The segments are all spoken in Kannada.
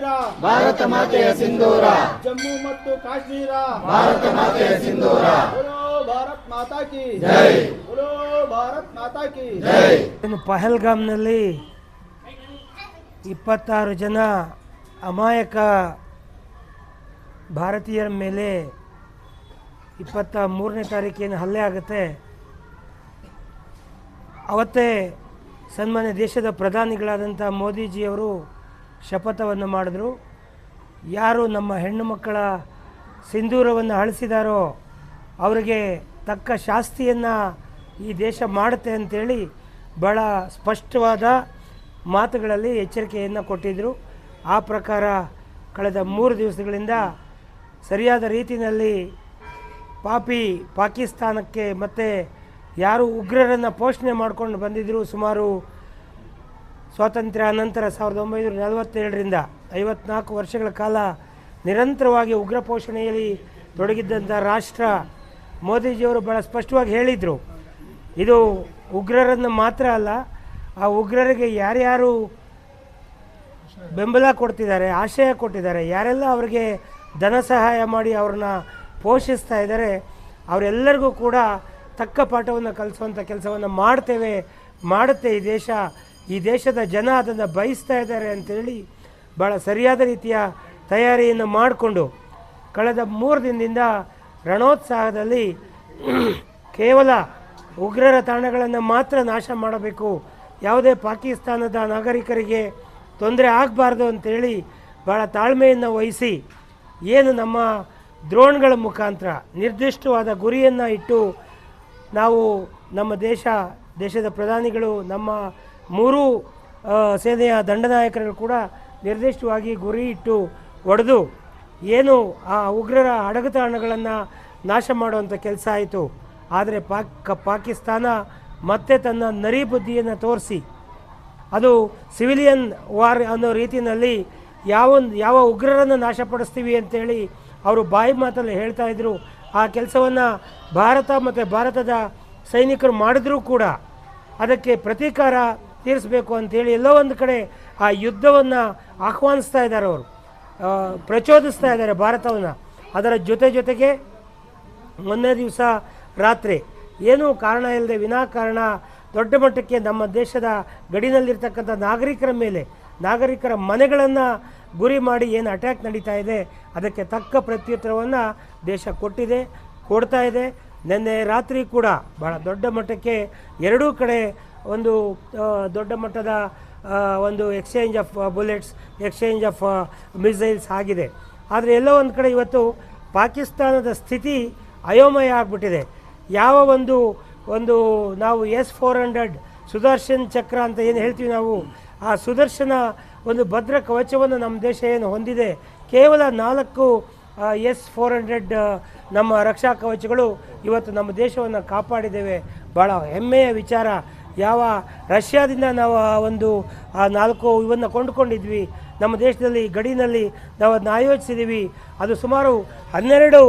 ಕಾಶ್ಮೀರ ಭಾರತ ಮಾತೆಯ ಸಿಂಧೂರ, ಜಮ್ಮು ಮತ್ತು ಕಾಶ್ಮೀರ ಭಾರತ ಮಾತೆಯ ಸಿಂಧೂರ. बोलो भारत माता की ಜೈ, बोलो भारत माता की ಜೈ. ಪಹಲ್ಗಾಮ್ನಲ್ಲಿ 26 ಜನ ಅಮಾಯಕ ಭಾರತೀಯರ ಮೇಲೆ 23ನೇ ತಾರೀಕಿನ ಹಲ್ಲೆ ಆಗುತ್ತೆ. ಅವತ್ತೇ ಸನ್ಮಾನ್ಯ ದೇಶದ ಪ್ರಧಾನಿಗಳಾದಂಥ ಮೋದಿಜಿಯವರು ಶಪಥವನ್ನು ಮಾಡಿದ್ರು. ಯಾರು ನಮ್ಮ ಹೆಣ್ಣು ಮಕ್ಕಳ ಸಿಂಧೂರವನ್ನು ಅಳಿಸಿದಾರೋ ಅವರಿಗೆ ತಕ್ಕ ಶಾಸ್ತಿಯನ್ನು ಈ ದೇಶ ಮಾಡುತ್ತೆ ಅಂತೇಳಿ ಭಾಳ ಸ್ಪಷ್ಟವಾದ ಮಾತುಗಳಲ್ಲಿ ಎಚ್ಚರಿಕೆಯನ್ನು ಕೊಟ್ಟಿದ್ದರು. ಆ ಪ್ರಕಾರ ಕಳೆದ 3 ದಿವಸಗಳಿಂದ ಸರಿಯಾದ ರೀತಿಯಲ್ಲಿ ಪಾಕಿಸ್ತಾನಕ್ಕೆ ಮತ್ತು ಯಾರು ಉಗ್ರರನ್ನು ಪೋಷಣೆ ಮಾಡ್ಕೊಂಡು ಬಂದಿದ್ದರು, ಸುಮಾರು ಸ್ವಾತಂತ್ರ್ಯ ಅನಂತರ 1947ರಿಂದ 54 ವರ್ಷಗಳ ಕಾಲ ನಿರಂತರವಾಗಿ ಉಗ್ರ ಪೋಷಣೆಯಲ್ಲಿ ತೊಡಗಿದ್ದಂಥ ರಾಷ್ಟ್ರ ಮೋದಿಜಿಯವರು ಭಾಳ ಸ್ಪಷ್ಟವಾಗಿ ಹೇಳಿದರು, ಇದು ಉಗ್ರರನ್ನು ಮಾತ್ರ ಅಲ್ಲ, ಆ ಉಗ್ರರಿಗೆ ಯಾರ್ಯಾರು ಬೆಂಬಲ ಕೊಡ್ತಿದ್ದಾರೆ, ಆಶ್ರಯ ಕೊಟ್ಟಿದ್ದಾರೆ, ಯಾರೆಲ್ಲ ಅವರಿಗೆ ಧನ ಸಹಾಯ ಮಾಡಿ ಅವ್ರನ್ನ ಪೋಷಿಸ್ತಾ ಇದ್ದಾರೆ, ಅವರೆಲ್ಲರಿಗೂ ಕೂಡ ತಕ್ಕ ಪಾಠವನ್ನು ಕಲಿಸುವಂಥ ಕೆಲಸವನ್ನು ಮಾಡುತ್ತೆ ಈ ದೇಶದ ಜನ ಅದನ್ನು ಬಯಸ್ತಾ ಇದ್ದಾರೆ ಅಂಥೇಳಿ ಭಾಳ ಸರಿಯಾದ ರೀತಿಯ ತಯಾರಿಯನ್ನು ಮಾಡಿಕೊಂಡು ಕಳೆದ 3 ದಿನದಿಂದ ರಣೋತ್ಸಾಹದಲ್ಲಿ ಕೇವಲ ಉಗ್ರರ ತಾಣಗಳನ್ನು ಮಾತ್ರ ನಾಶ ಮಾಡಬೇಕು, ಯಾವುದೇ ಪಾಕಿಸ್ತಾನದ ನಾಗರಿಕರಿಗೆ ತೊಂದರೆ ಆಗಬಾರ್ದು ಅಂಥೇಳಿ ಭಾಳ ತಾಳ್ಮೆಯನ್ನು ವಹಿಸಿ ಏನು ನಮ್ಮ ಡ್ರೋನ್ಗಳ ಮುಖಾಂತರ ನಿರ್ದಿಷ್ಟವಾದ ಗುರಿಯನ್ನು ಇಟ್ಟು ನಾವು ನಮ್ಮ ದೇಶದ ಪ್ರಧಾನಿಗಳು, ನಮ್ಮ 3 ಸೇನೆಯ ದಂಡನಾಯಕರು ಕೂಡ ನಿರ್ದಿಷ್ಟವಾಗಿ ಗುರಿ ಇಟ್ಟು ಹೊಡೆದು ಏನು ಆ ಉಗ್ರರ ಅಡಗುತಾಣಗಳನ್ನು ನಾಶ ಮಾಡುವಂಥ ಕೆಲಸ ಆಯಿತು. ಆದರೆ ಪಾಕಿಸ್ತಾನ ಮತ್ತೆ ತನ್ನ ನರಿ ಬುದ್ಧಿಯನ್ನು ತೋರಿಸಿ ಅದು ಸಿವಿಲಿಯನ್ ವಾರ್ ಅನ್ನೋ ರೀತಿಯಲ್ಲಿ ಯಾವ ಉಗ್ರರನ್ನು ನಾಶಪಡಿಸ್ತೀವಿ ಅಂತೇಳಿ ಅವರು ಬಾಯಿ ಮಾತಲ್ಲಿ ಹೇಳ್ತಾ ಇದ್ದರು. ಆ ಕೆಲಸವನ್ನು ಭಾರತ ಮತ್ತು ಭಾರತದ ಸೈನಿಕರು ಮಾಡಿದ್ರೂ ಕೂಡ ಅದಕ್ಕೆ ಪ್ರತೀಕಾರ ತೀರಿಸಬೇಕು ಅಂಥೇಳಿ ಎಲ್ಲೋ ಒಂದು ಕಡೆ ಆ ಯುದ್ಧವನ್ನು ಆಹ್ವಾನಿಸ್ತಾ ಇದ್ದಾರೆ, ಅವರು ಪ್ರಚೋದಿಸ್ತಾ ಇದ್ದಾರೆ ಭಾರತವನ್ನು. ಅದರ ಜೊತೆಗೆ ಮೊನ್ನೆ ದಿವಸ ರಾತ್ರಿ ಏನೂ ಕಾರಣ ಇಲ್ಲದೆ ವಿನಾಕಾರಣ ದೊಡ್ಡ ಮಟ್ಟಕ್ಕೆ ನಮ್ಮ ದೇಶದ ಗಡಿನಲ್ಲಿರ್ತಕ್ಕಂಥ ನಾಗರಿಕರ ಮನೆಗಳನ್ನು ಗುರಿ ಮಾಡಿ ಏನು ಅಟ್ಯಾಕ್ ನಡೀತಾ ಇದೆ ಅದಕ್ಕೆ ತಕ್ಕ ಪ್ರತ್ಯುತ್ತರವನ್ನು ದೇಶ ಕೊಡ್ತಾ ಇದೆ. ನಿನ್ನೆ ರಾತ್ರಿ ಕೂಡ ಭಾಳ ದೊಡ್ಡ ಮಟ್ಟಕ್ಕೆ ಎರಡೂ ಕಡೆ ಒಂದು ದೊಡ್ಡ ಮಟ್ಟದ ಒಂದು exchange of bullets, exchange of missiles ಆಗಿದೆ. ಆದರೆ ಎಲ್ಲೋ ಒಂದು ಕಡೆ ಇವತ್ತು ಪಾಕಿಸ್ತಾನದ ಸ್ಥಿತಿ ಅಯೋಮಯ ಆಗಿಬಿಟ್ಟಿದೆ. ಯಾವ ಒಂದು ನಾವು S-400 ಸುದರ್ಶನ್ ಚಕ್ರ ಅಂತ ಏನು ಹೇಳ್ತೀವಿ ನಾವು, ಆ ಸುದರ್ಶನ ಒಂದು ಭದ್ರ ಕವಚವನ್ನು ನಮ್ಮ ದೇಶ ಏನು ಹೊಂದಿದೆ, ಕೇವಲ 4 S-400 ನಮ್ಮ ರಕ್ಷಾ ಕವಚಗಳು ಇವತ್ತು ನಮ್ಮ ದೇಶವನ್ನು ಕಾಪಾಡಿದ್ದೇವೆ. ಭಾಳ ಹೆಮ್ಮೆಯ ವಿಚಾರ. ಯಾವ ರಷ್ಯಾದಿಂದ ನಾವು ಆ 4 ಇವನ್ನು ಕೊಂಡುಕೊಂಡಿದ್ವಿ, ನಮ್ಮ ದೇಶದಲ್ಲಿ ಗಡಿನಲ್ಲಿ ನಾವು ಅದನ್ನ ಆಯೋಜಿಸಿದ್ದೀವಿ. ಅದು ಸುಮಾರು 12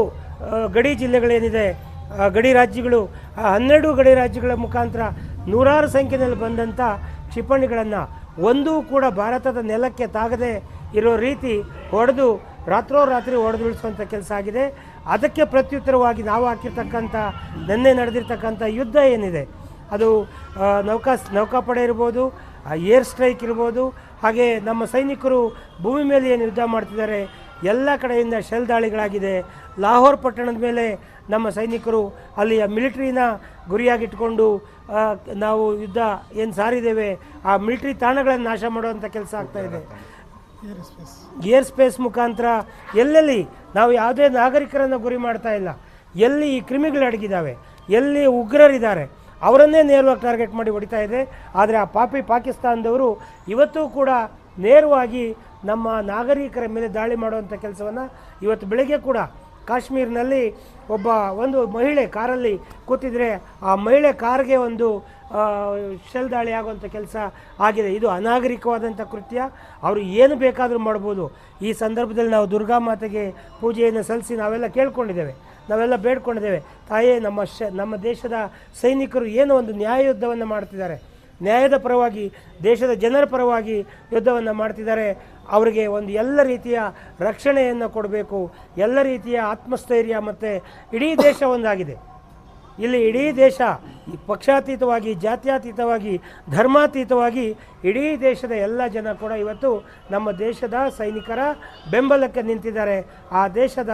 ಗಡಿ ಜಿಲ್ಲೆಗಳೇನಿದೆ, ಗಡಿ ರಾಜ್ಯಗಳು, ಆ 12 ಗಡಿ ರಾಜ್ಯಗಳ ಮುಖಾಂತರ ನೂರಾರು ಸಂಖ್ಯೆಯಲ್ಲಿ ಬಂದಂಥ ಕ್ಷಿಪಣಿಗಳನ್ನು ಒಂದೂ ಕೂಡ ಭಾರತದ ನೆಲಕ್ಕೆ ತಾಗದೆ ಇರೋ ರೀತಿ ಹೊಡೆದು ರಾತ್ರೋರಾತ್ರಿ ಹೊಡೆದುಳಿಸುವಂಥ ಕೆಲಸ ಆಗಿದೆ. ಅದಕ್ಕೆ ಪ್ರತ್ಯುತ್ತರವಾಗಿ ನಾವು ಹಾಕಿರ್ತಕ್ಕಂಥ ನಿನ್ನೆ ನಡೆದಿರ್ತಕ್ಕಂಥ ಯುದ್ಧ ಏನಿದೆ ಅದು ನೌಕಾಪಡೆ ಇರ್ಬೋದು, ಏರ್ ಸ್ಟ್ರೈಕ್ ಇರ್ಬೋದು, ಹಾಗೆ ನಮ್ಮ ಸೈನಿಕರು ಭೂಮಿ ಮೇಲೆ ಏನು ಯುದ್ಧ ಮಾಡ್ತಿದ್ದಾರೆ ಎಲ್ಲ ಕಡೆಯಿಂದ ಶೆಲ್ ದಾಳಿಗಳಾಗಿದೆ. ಲಾಹೋರ್ ಪಟ್ಟಣದ ಮೇಲೆ ನಮ್ಮ ಸೈನಿಕರು ಅಲ್ಲಿಯ ಮಿಲಿಟ್ರಿನ ಗುರಿಯಾಗಿಟ್ಕೊಂಡು ನಾವು ಯುದ್ಧ ಏನು ಸಾರಿದ್ದೇವೆ ಆ ಮಿಲಿಟ್ರಿ ತಾಣಗಳನ್ನು ನಾಶ ಮಾಡುವಂಥ ಕೆಲಸ ಆಗ್ತಾಯಿದೆ. ಏರ್ ಸ್ಪೇಸ್ ಮುಖಾಂತರ ಎಲ್ಲೆಲ್ಲಿ ನಾವು ಯಾವುದೇ ನಾಗರಿಕರನ್ನು ಗುರಿ ಮಾಡ್ತಾ ಇಲ್ಲ, ಎಲ್ಲಿ ಈ ಕ್ರಿಮಿಗಳು ಅಡಗಿದ್ದಾವೆ, ಎಲ್ಲಿ ಉಗ್ರರಿದ್ದಾರೆ ಅವರನ್ನೇ ನೇರವಾಗಿ ಟಾರ್ಗೆಟ್ ಮಾಡಿ ಹೊಡಿತಾ ಇದೆ. ಆದರೆ ಆ ಪಾಕಿಸ್ತಾನದವರು ಇವತ್ತೂ ಕೂಡ ನೇರವಾಗಿ ನಮ್ಮ ನಾಗರಿಕರ ಮೇಲೆ ದಾಳಿ ಮಾಡುವಂಥ ಕೆಲಸವನ್ನು ಇವತ್ತು ಬೆಳಗ್ಗೆ ಕೂಡ ಕಾಶ್ಮೀರ್ನಲ್ಲಿ ಒಂದು ಮಹಿಳೆ ಕಾರಲ್ಲಿ ಕೂತಿದ್ರೆ ಆ ಮಹಿಳೆ ಕಾರ್ಗೆ ಒಂದು ಶೆಲ್ ದಾಳಿ ಆಗುವಂಥ ಕೆಲಸ ಆಗಿದೆ. ಇದು ಅನಾಗರಿಕವಾದಂಥ ಕೃತ್ಯ. ಅವರು ಏನು ಬೇಕಾದರೂ ಮಾಡ್ಬೋದು. ಈ ಸಂದರ್ಭದಲ್ಲಿ ನಾವು ದುರ್ಗಾ ಮಾತೆಗೆ ಪೂಜೆಯನ್ನು ಸಲ್ಲಿಸಿ ನಾವೆಲ್ಲ ಕೇಳ್ಕೊಂಡಿದ್ದೇವೆ, ನಾವೆಲ್ಲ ಬೇಡ್ಕೊಂಡಿದ್ದೇವೆ, ತಾಯೇ ನಮ್ಮ ದೇಶದ ಸೈನಿಕರು ಏನೋ ಒಂದು ನ್ಯಾಯಯುದ್ಧವನ್ನು ಮಾಡ್ತಿದ್ದಾರೆ, ನ್ಯಾಯದ ಪರವಾಗಿ, ದೇಶದ ಜನರ ಪರವಾಗಿ ಯುದ್ಧವನ್ನು ಮಾಡ್ತಿದ್ದಾರೆ. ಅವರಿಗೆ ಒಂದು ಎಲ್ಲ ರೀತಿಯ ರಕ್ಷಣೆಯನ್ನು ಕೊಡಬೇಕು, ಎಲ್ಲ ರೀತಿಯ ಆತ್ಮಸ್ಥೈರ್ಯ. ಮತ್ತು ಇಡೀ ದೇಶ ಒಂದಾಗಿದೆ. ಇಲ್ಲಿ ಇಡೀ ದೇಶ ಪಕ್ಷಾತೀತವಾಗಿ, ಜಾತ್ಯತೀತವಾಗಿ, ಧರ್ಮಾತೀತವಾಗಿ ಇಡೀ ದೇಶದ ಎಲ್ಲ ಜನ ಕೂಡ ಇವತ್ತು ನಮ್ಮ ದೇಶದ ಸೈನಿಕರ ಬೆಂಬಲಕ್ಕೆ ನಿಂತಿದ್ದಾರೆ. ಆ ದೇಶದ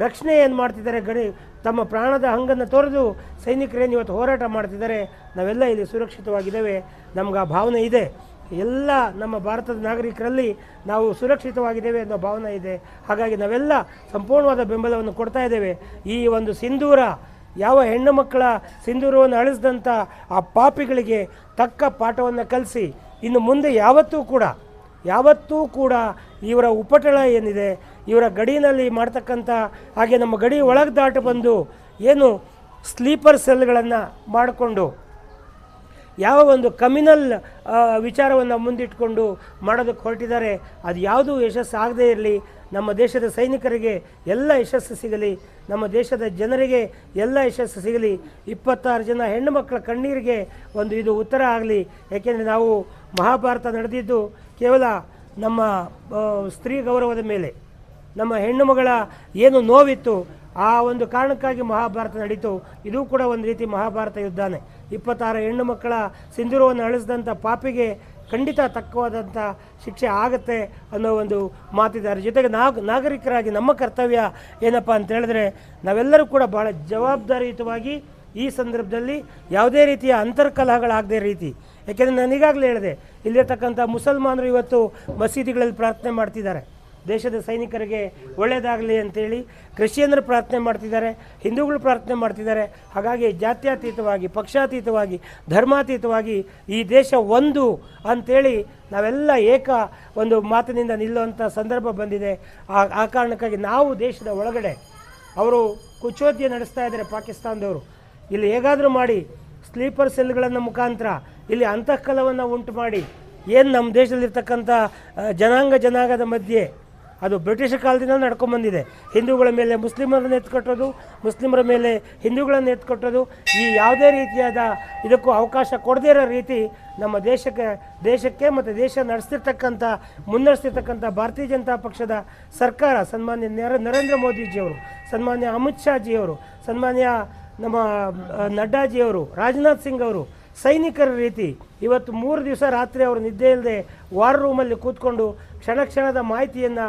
ರಕ್ಷಣೆ ಏನು ಮಾಡ್ತಿದ್ದಾರೆ, ತಮ್ಮ ಪ್ರಾಣದ ಹಂಗನ್ನು ತೊರೆದು ಸೈನಿಕರೇನು ಇವತ್ತು ಹೋರಾಟ ಮಾಡ್ತಿದ್ದಾರೆ. ನಾವೆಲ್ಲ ಇಲ್ಲಿ ಸುರಕ್ಷಿತವಾಗಿದ್ದೇವೆ, ನಮ್ಗೆ ಆ ಭಾವನೆ ಇದೆ. ಎಲ್ಲ ನಮ್ಮ ಭಾರತದ ನಾಗರಿಕರಲ್ಲಿ ನಾವು ಸುರಕ್ಷಿತವಾಗಿದ್ದೇವೆ ಅನ್ನೋ ಭಾವನೆ ಇದೆ. ಹಾಗಾಗಿ ನಾವೆಲ್ಲ ಸಂಪೂರ್ಣವಾದ ಬೆಂಬಲವನ್ನು ಕೊಡ್ತಾ ಇದ್ದೇವೆ. ಈ ಒಂದು ಸಿಂಧೂರ, ಯಾವ ಹೆಣ್ಣು ಮಕ್ಕಳ ಸಿಂಧೂರವನ್ನು ಅಳಿಸಿದಂಥ ಆ ಪಾಪಿಗಳಿಗೆ ತಕ್ಕ ಪಾಠವನ್ನು ಕಲಿಸಿ ಇನ್ನು ಮುಂದೆ ಯಾವತ್ತೂ ಕೂಡ ಇವರ ಉಪಟಳ ಏನಿದೆ, ಇವರ ಗಡಿನಲ್ಲಿ ಮಾಡ್ತಕ್ಕಂಥ, ಹಾಗೆ ನಮ್ಮ ಗಡಿ ಒಳಗೆ ದಾಟಿ ಬಂದು ಏನು ಸ್ಲೀಪರ್ ಸೆಲ್ಗಳನ್ನು ಮಾಡಿಕೊಂಡು ಯಾವ ಒಂದು ಕಮ್ಯುನಲ್ ವಿಚಾರವನ್ನು ಮುಂದಿಟ್ಕೊಂಡು ಮಾಡೋದಕ್ಕೆ ಹೊರಟಿದ್ದಾರೆ, ಅದು ಯಾವುದೂ ಯಶಸ್ಸು ಆಗದೇ ಇರಲಿ. ನಮ್ಮ ದೇಶದ ಸೈನಿಕರಿಗೆ ಎಲ್ಲ ಯಶಸ್ಸು ಸಿಗಲಿ, ನಮ್ಮ ದೇಶದ ಜನರಿಗೆ ಎಲ್ಲ ಯಶಸ್ಸು ಸಿಗಲಿ. 26 ಜನ ಹೆಣ್ಣು ಮಕ್ಕಳ ಕಣ್ಣೀರಿಗೆ ಒಂದು ಇದು ಉತ್ತರ ಆಗಲಿ. ಏಕೆಂದರೆ ನಾವು ಮಹಾಭಾರತ ನಡೆದಿದ್ದು ಕೇವಲ ನಮ್ಮ ಸ್ತ್ರೀ ಗೌರವದ ಮೇಲೆ, ನಮ್ಮ ಹೆಣ್ಣು ಮಗಳ ಏನು ನೋವಿತ್ತು ಆ ಒಂದು ಕಾರಣಕ್ಕಾಗಿ ಮಹಾಭಾರತ ನಡೀತು. ಇದು ಕೂಡ ಒಂದು ರೀತಿ ಮಹಾಭಾರತ ಯುದ್ಧನೇ. 26 ಹೆಣ್ಣು ಮಕ್ಕಳ ಸಿಂಧೂರವನ್ನು ಅಳಿಸಿದಂಥ ಪಾಪಿಗೆ ಖಂಡಿತ ತಕ್ಕವಾದಂಥ ಶಿಕ್ಷೆ ಆಗುತ್ತೆ ಅನ್ನೋ ಒಂದು ಮಾತಿದ್ದಾರೆ. ಜೊತೆಗೆ ನಾಗರಿಕರಾಗಿ ನಮ್ಮ ಕರ್ತವ್ಯ ಏನಪ್ಪ ಅಂತ ಹೇಳಿದ್ರೆ, ನಾವೆಲ್ಲರೂ ಕೂಡ ಭಾಳ ಜವಾಬ್ದಾರಿಯುತವಾಗಿ ಈ ಸಂದರ್ಭದಲ್ಲಿ ಯಾವುದೇ ರೀತಿಯ ಅಂತರ್ಕಲಹಗಳಾಗದೇ ರೀತಿ, ಯಾಕೆಂದರೆ ನಾನು ಈಗಾಗಲೇ ಹೇಳಿದೆ, ಇಲ್ಲಿರ್ತಕ್ಕಂಥ ಮುಸಲ್ಮಾನರು ಇವತ್ತು ಮಸೀದಿಗಳಲ್ಲಿ ಪ್ರಾರ್ಥನೆ ಮಾಡ್ತಿದ್ದಾರೆ, ದೇಶದ ಸೈನಿಕರಿಗೆ ಒಳ್ಳೆಯದಾಗಲಿ ಅಂತೇಳಿ. ಕ್ರಿಶ್ಚಿಯನ್ನರು ಪ್ರಾರ್ಥನೆ ಮಾಡ್ತಿದ್ದಾರೆ, ಹಿಂದೂಗಳು ಪ್ರಾರ್ಥನೆ ಮಾಡ್ತಿದ್ದಾರೆ. ಹಾಗಾಗಿ ಜಾತ್ಯತೀತವಾಗಿ, ಪಕ್ಷಾತೀತವಾಗಿ, ಧರ್ಮಾತೀತವಾಗಿ ಈ ದೇಶ ಒಂದು ಅಂಥೇಳಿ ನಾವೆಲ್ಲ ಒಂದು ಮಾತಿನಿಂದ ನಿಲ್ಲುವಂಥ ಸಂದರ್ಭ ಬಂದಿದೆ. ಆ ಕಾರಣಕ್ಕಾಗಿ ನಾವು ದೇಶದ ಒಳಗಡೆ ಅವರು ಕುಚೋದ್ಯ ನಡೆಸ್ತಾ ಇದ್ದಾರೆ ಪಾಕಿಸ್ತಾನದವರು. ಇಲ್ಲಿ ಹೇಗಾದರೂ ಮಾಡಿ ಸ್ಲೀಪರ್ ಸೆಲ್ಗಳನ್ನು ಮುಖಾಂತರ ಇಲ್ಲಿ ಅಂತಃಕಲವನ್ನು ಉಂಟು ಮಾಡಿ ಏನು ನಮ್ಮ ದೇಶದಲ್ಲಿರ್ತಕ್ಕಂಥ ಜನಾಂಗದ ಮಧ್ಯೆ ಅದು ಬ್ರಿಟಿಷ್ ಕಾಲದಿಂದ ನಡ್ಕೊಂಬಂದಿದೆ. ಹಿಂದೂಗಳ ಮೇಲೆ ಮುಸ್ಲಿಮರನ್ನು ಎತ್ಕೊಟ್ಟೋದು, ಮುಸ್ಲಿಮರ ಮೇಲೆ ಹಿಂದೂಗಳನ್ನು ಎತ್ಕೊಟ್ಟೋದು, ಈ ಯಾವುದೇ ರೀತಿಯಾದ ಇದಕ್ಕೂ ಅವಕಾಶ ಕೊಡದೇ ಇರೋ ರೀತಿ ನಮ್ಮ ದೇಶಕ್ಕೆ ಮತ್ತು ದೇಶ ಮುನ್ನಡೆಸ್ತಿರ್ತಕ್ಕಂಥ ಭಾರತೀಯ ಜನತಾ ಪಕ್ಷದ ಸರ್ಕಾರ, ಸನ್ಮಾನ್ಯ ನರೇಂದ್ರ ಮೋದಿಜಿಯವರು, ಸನ್ಮಾನ್ಯ ಅಮಿತ್ ಶಾಜಿಯವರು, ಸನ್ಮಾನ್ಯ ನಮ್ಮ ನಡ್ಡಾಜಿಯವರು, ರಾಜನಾಥ್ ಸಿಂಗ್ ಅವರು ಸೈನಿಕರ ರೀತಿ ಇವತ್ತು 3 ದಿವಸ ರಾತ್ರಿ ಅವರು ನಿದ್ದೆ ಇಲ್ಲದೆ ವಾರ್ ರೂಮಲ್ಲಿ ಕೂತ್ಕೊಂಡು ಕ್ಷಣದ ಮಾಹಿತಿಯನ್ನು,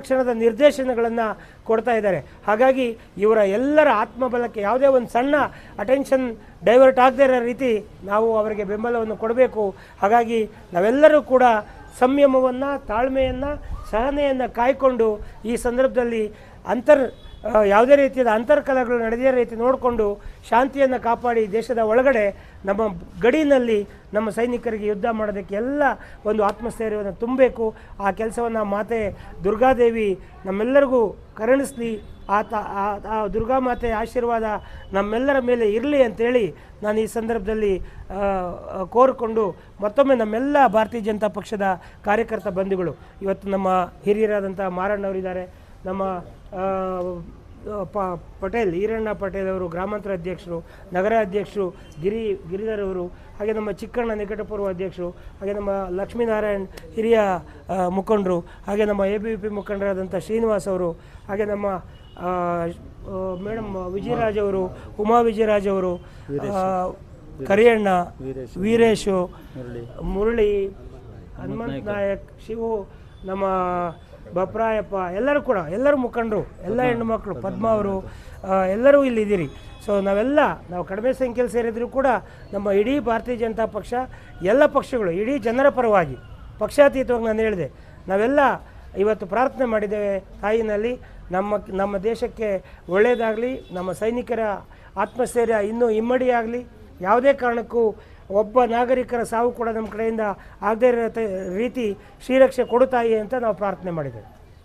ಕ್ಷಣದ ನಿರ್ದೇಶನಗಳನ್ನು ಕೊಡ್ತಾ ಇದ್ದಾರೆ. ಹಾಗಾಗಿ ಇವರ ಎಲ್ಲರ ಆತ್ಮಬಲಕ್ಕೆ ಯಾವುದೇ ಒಂದು ಸಣ್ಣ ಅಟೆನ್ಷನ್ ಡೈವರ್ಟ್ ಆಗದೇ ಇರೋ ರೀತಿ ನಾವು ಅವರಿಗೆ ಬೆಂಬಲವನ್ನು ಕೊಡಬೇಕು. ಹಾಗಾಗಿ ನಾವೆಲ್ಲರೂ ಕೂಡ ಸಂಯಮವನ್ನು, ತಾಳ್ಮೆಯನ್ನು, ಸಹನೆಯನ್ನು ಕಾಯ್ಕೊಂಡು ಈ ಸಂದರ್ಭದಲ್ಲಿ ಯಾವುದೇ ರೀತಿಯಾದ ಅಂತರ್ಕಲಹಗಳು ನಡೆದೇ ರೀತಿ ನೋಡಿಕೊಂಡು ಶಾಂತಿಯನ್ನು ಕಾಪಾಡಿ ದೇಶದ ಒಳಗಡೆ ನಮ್ಮ ಗಡಿನಲ್ಲಿ ನಮ್ಮ ಸೈನಿಕರಿಗೆ ಯುದ್ಧ ಮಾಡೋದಕ್ಕೆ ಎಲ್ಲ ಒಂದು ಆತ್ಮಸ್ಥೈರ್ಯವನ್ನು ತುಂಬಬೇಕು. ಆ ಕೆಲಸವನ್ನು ಮಾತೆ ದುರ್ಗಾದೇವಿ ನಮ್ಮೆಲ್ಲರಿಗೂ ಕರುಣಿಸಲಿ. ಆ ದುರ್ಗಾಮಾತೆ ಆಶೀರ್ವಾದ ನಮ್ಮೆಲ್ಲರ ಮೇಲೆ ಇರಲಿ ಅಂತೇಳಿ ನಾನು ಈ ಸಂದರ್ಭದಲ್ಲಿ ಕೋರಿಕೊಂಡು ಮತ್ತೊಮ್ಮೆ ನಮ್ಮೆಲ್ಲ ಭಾರತೀಯ ಜನತಾ ಪಕ್ಷದ ಕಾರ್ಯಕರ್ತ ಬಂಧುಗಳು, ಇವತ್ತು ನಮ್ಮ ಹಿರಿಯರಾದಂಥ ಮಾರಣ್ಣವರಿದ್ದಾರೆ, ನಮ್ಮ ಪಟೇಲ್, ಈರಣ್ಣ ಪಟೇಲ್ ಅವರು ಗ್ರಾಮಾಂತರ ಅಧ್ಯಕ್ಷರು, ನಗರ ಅಧ್ಯಕ್ಷರು ಗಿರಿಧರ್ ಅವರು, ಹಾಗೆ ನಮ್ಮ ಚಿಕ್ಕಣ್ಣ ನಿಕಟಪೂರ್ವ ಅಧ್ಯಕ್ಷರು, ಹಾಗೆ ನಮ್ಮ ಲಕ್ಷ್ಮೀನಾರಾಯಣ್ ಹಿರಿಯ ಮುಖಂಡರು, ಹಾಗೆ ನಮ್ಮ ABVP ಮುಖಂಡರಾದಂಥ ಶ್ರೀನಿವಾಸ್ ಅವರು, ಹಾಗೆ ನಮ್ಮ ಮೇಡಮ್ ವಿಜಯರಾಜ್ ಅವರು, ಉಮಾ ವಿಜಯರಾಜ್ ಅವರು, ಕರಿಯಣ್ಣ, ವೀರೇಶು, ಮುರಳಿ, ಹನುಮಂತ್ ನಾಯಕ್, ಶಿವು, ನಮ್ಮ ಬಪ್ರಾಯಪ್ಪ, ಎಲ್ಲರೂ ಮುಖಂಡರು, ಎಲ್ಲ ಹೆಣ್ಣು ಮಕ್ಕಳು, ಪದ್ಮ ಅವರು, ಎಲ್ಲರೂ ಇಲ್ಲಿದ್ದೀರಿ. ಸೊ ನಾವು ಕಡಿಮೆ ಸಂಖ್ಯೆಯಲ್ಲಿ ಸೇರಿದರೂ ಕೂಡ ನಮ್ಮ ಇಡೀ ಭಾರತೀಯ ಜನತಾ ಪಕ್ಷ, ಎಲ್ಲ ಪಕ್ಷಗಳು ಇಡೀ ಜನರ ಪರವಾಗಿ ಪಕ್ಷಾತೀತವಾಗಿ ನಾನು ಹೇಳಿದೆ, ನಾವೆಲ್ಲ ಇವತ್ತು ಪ್ರಾರ್ಥನೆ ಮಾಡಿದ್ದೇವೆ ತಾಯಿನಲ್ಲಿ, ನಮ್ಮ ದೇಶಕ್ಕೆ ಒಳ್ಳೆಯದಾಗಲಿ, ನಮ್ಮ ಸೈನಿಕರ ಆತ್ಮಸ್ಥೈರ್ಯ ಇನ್ನೂ ಇಮ್ಮಡಿಯಾಗಲಿ, ಯಾವುದೇ ಕಾರಣಕ್ಕೂ ಒಬ್ಬ ನಾಗರಿಕರ ಸಾವು ಕೂಡ ನಮ್ಮ ಕಡೆಯಿಂದ ಆಗದೇ ಇರೋ ರೀತಿ ಶ್ರೀರಕ್ಷೆ ಕೊಡುತ್ತಾಯಿ ಅಂತ ನಾವು ಪ್ರಾರ್ಥನೆ ಮಾಡಿದ್ದೇವೆ.